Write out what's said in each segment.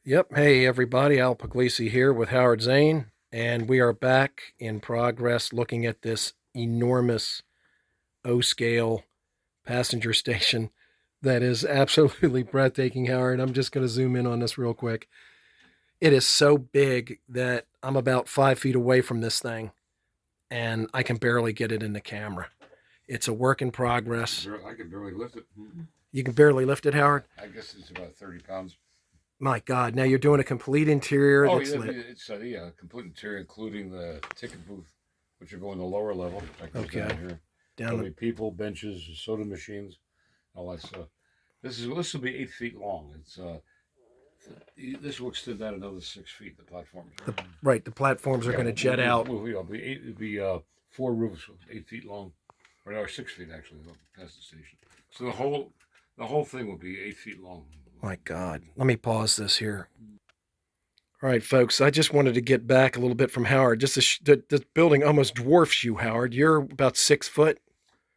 Yep. Hey, everybody. Al Puglisi here with Howard Zane, and we are back in progress looking at this enormous O scale passenger station that is absolutely breathtaking, Howard. I'm just going to zoom in on this real quick. It is so big that I'm about 5 feet away from this thing, and I can barely get it in the camera. It's a work in progress. I could barely lift it. You can barely lift it, Howard? I guess it's about 30 pounds. My God. Now you're doing a complete interior Oh, that's yeah, lit. it's complete interior, including the ticket booth, which will go in the lower level. That goes Okay. down here. There'll be people, benches, soda machines, all that stuff. This will be 8 feet long. This will extend out another 6 feet. The platforms. Right, the platforms are going to jet out. It'll be 4 roofs, 8 feet long, or 6 feet actually, past the station. So the whole thing will be 8 feet long. My God. Let me pause this here. All right, folks, I just wanted to get back a little bit from Howard. This building almost dwarfs you, Howard. You're about 6 foot.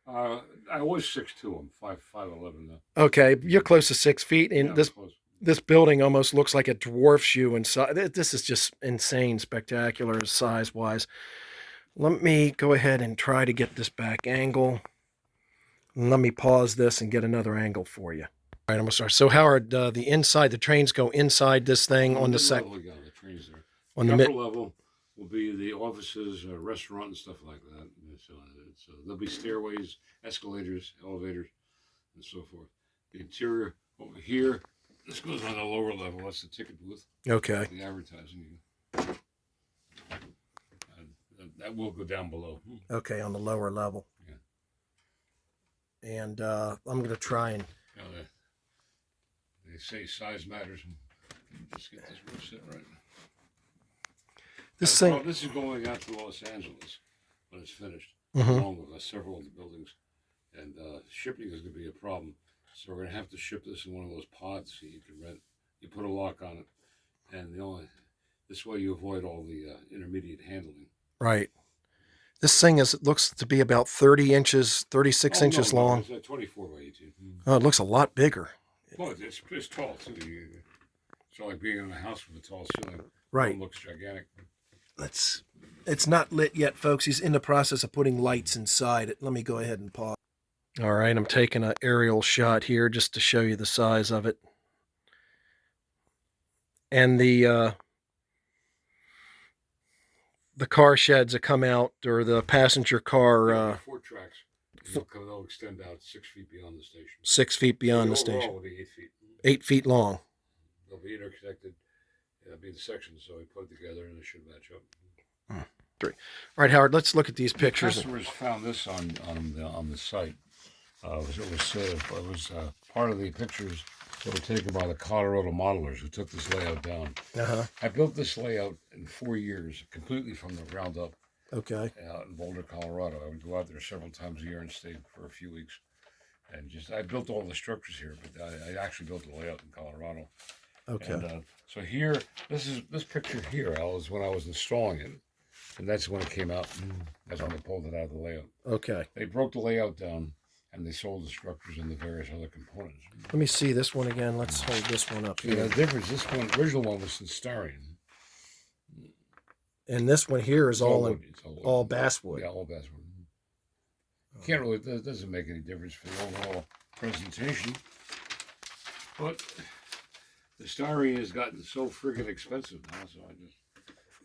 I was 6'2". I'm 5'11" now. Okay, you're close to 6 feet, and Yeah, this building almost looks like it dwarfs you in size. This is just insane, spectacular size-wise. Let me go ahead and try to get this back angle. Let me pause this and get another angle for you. All right, I'm gonna start. So Howard, the trains go inside this thing on the second. The trains there. On the the upper level will be the offices, restaurant, and stuff like that. There'll be stairways, escalators, elevators, and so forth. The interior over here. This goes on the lower level. That's the ticket booth. Okay. The advertising. That will go down below. Okay, on the lower level. Yeah. And I'm going to try and. They say size matters. Let's get this roof set right. This is going out to Los Angeles when it's finished, along with several of the buildings. And shipping is going to be a problem. So we're going to have to ship this in one of those pods so you can rent. You put a lock on it, and this way you avoid all the intermediate handling. Right. This thing looks to be about 30 inches, 36 inches long. It's 24 by 18. Oh, it looks a lot bigger. Well, it's tall too. It's like being in a house with a tall ceiling. Right. It looks gigantic. It's not lit yet, folks. He's in the process of putting lights inside it. Let me go ahead and pause. All right, I'm taking an aerial shot here just to show you the size of it. And the car sheds that come out, or the passenger car. 4 tracks. They'll extend out 6 feet beyond the station. 6 feet beyond the station. Will be 8 feet. 8 feet long. They'll be interconnected. That'll be the sections, so we put it together and it should match up. 3. All right, Howard. Let's look at these pictures. The customers found this on the site. It was part of the pictures that were taken by the Colorado modelers who took this layout down. I built this layout in 4 years, completely from the ground up. Okay. Out in Boulder, Colorado. I would go out there several times a year and stay for a few weeks. And I built all the structures here, but I actually built the layout in Colorado. Okay. And, so here, this picture here, Al, is when I was installing it. And that's when it came out. That's when they pulled it out of the layout. Okay. They broke the layout down, and they sold the structures and the various other components. Let me see this one again. Let's hold this one up here. The difference, original one was in styrene. And this one here is all basswood. Yeah, all basswood. Can't really, it doesn't make any difference for the overall presentation. But the styrene has gotten so friggin' expensive now, so I just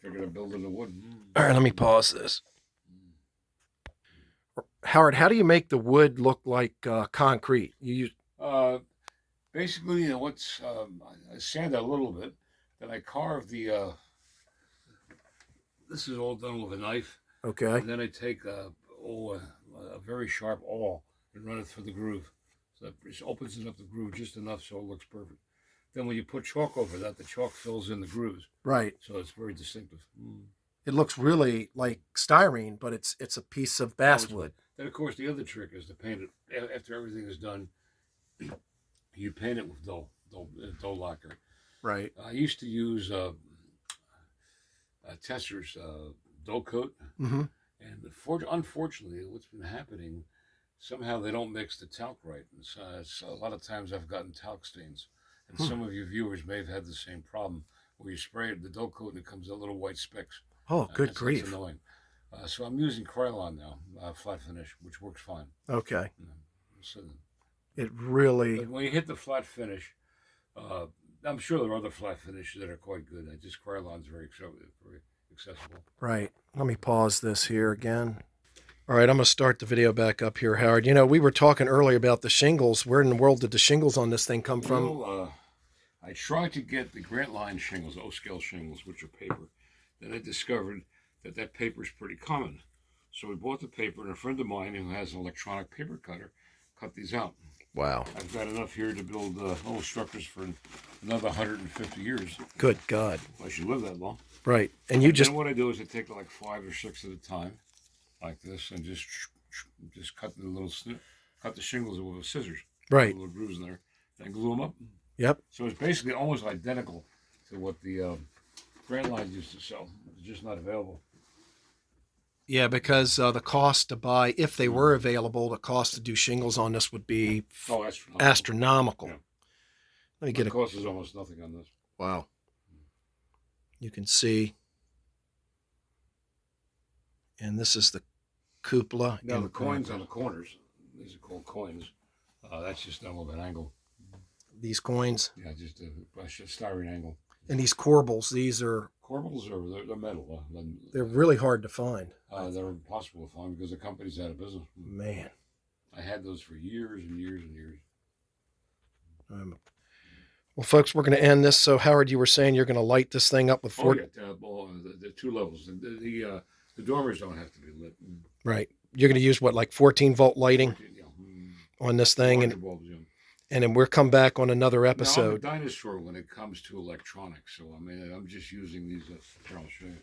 figured I'd build it in wood. All right, let me pause this. Howard, how do you make the wood look like concrete? You use basically I sand it a little bit, then I carve the. This is all done with a knife. Okay. And then I take a very sharp awl and run it through the groove. So it opens it up the groove just enough so it looks perfect. Then when you put chalk over that, the chalk fills in the grooves. Right. So it's very distinctive. It looks really like styrene, but it's a piece of basswood. Then, of course, the other trick is to paint it. After everything is done, you paint it with dough lacquer. Right. I used to use Tesser's dough coat. And unfortunately, what's been happening, somehow they don't mix the talc right. And so a lot of times I've gotten talc stains. And some of your viewers may have had the same problem where you spray it, the dull coat, and it comes out little white specks. Oh, good That's grief. annoying. So I'm using Krylon now, flat finish, which works fine. Okay. So, It really. but when you hit the flat finish, I'm sure there are other flat finishes that are quite good. Krylon's very accessible. Right. Let me pause this here again. All right, I'm going to start the video back up here, Howard. You know, we were talking earlier about the shingles. Where in the world did the shingles on this thing come from? Well, I tried to get the Grant Line shingles, O-scale shingles, which are paper. Then I discovered that that paper is pretty common. So we bought the paper, and a friend of mine who has an electronic paper cutter cut these out. Wow. I've got enough here to build little structures for another 150 years. Good God. I should live that long. Right. And you just... Then what I do is I take like 5 or 6 at a time, like this, and just cut cut the shingles with scissors. Right. A little grooves in there, and glue them up. Yep. So it's basically almost identical to what the Grant Line used to sell. It's just not available. Yeah, because the cost to buy, if they were available, the cost to do shingles on this would be astronomical. Yeah. Let me get the cost is almost nothing on this. Wow. You can see. And this is the cupola. Now the coins on the corners, these are called coins. That's just done with an angle. These coins? Yeah, just a styrene angle. And these corbels, these are... Corbels are they're metal. They're really hard to find. They're impossible to find because the company's out of business. Man. I had those for years and years and years. Well, folks, we're going to end this. So, Howard, you were saying you're going to light this thing up with 4... the 2 levels. The dormers don't have to be lit. Right. You're going to use, what, like 14-volt lighting 14, on this thing? Bulbs, yeah. And then we'll come back on another episode. Now, I'm a dinosaur when it comes to electronics. So, I mean, I'm just using these, here, I'll show you.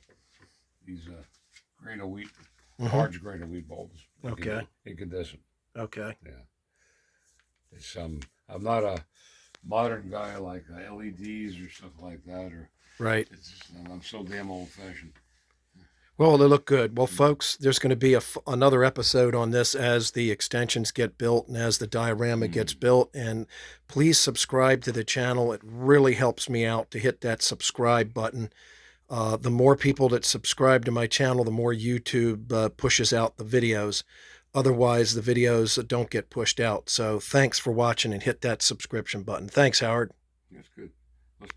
These grain of wheat, large grain of wheat bulbs. Okay. Incandescent. Okay. Yeah. It's I'm not a modern guy like LEDs or stuff like that. Right. I'm so damn old-fashioned. Well, they look good. Well, folks, there's going to be another episode on this as the extensions get built and as the diorama gets built. And please subscribe to the channel. It really helps me out to hit that subscribe button. The more people that subscribe to my channel, the more YouTube pushes out the videos. Otherwise, the videos don't get pushed out. So thanks for watching and hit that subscription button. Thanks, Howard. That's good.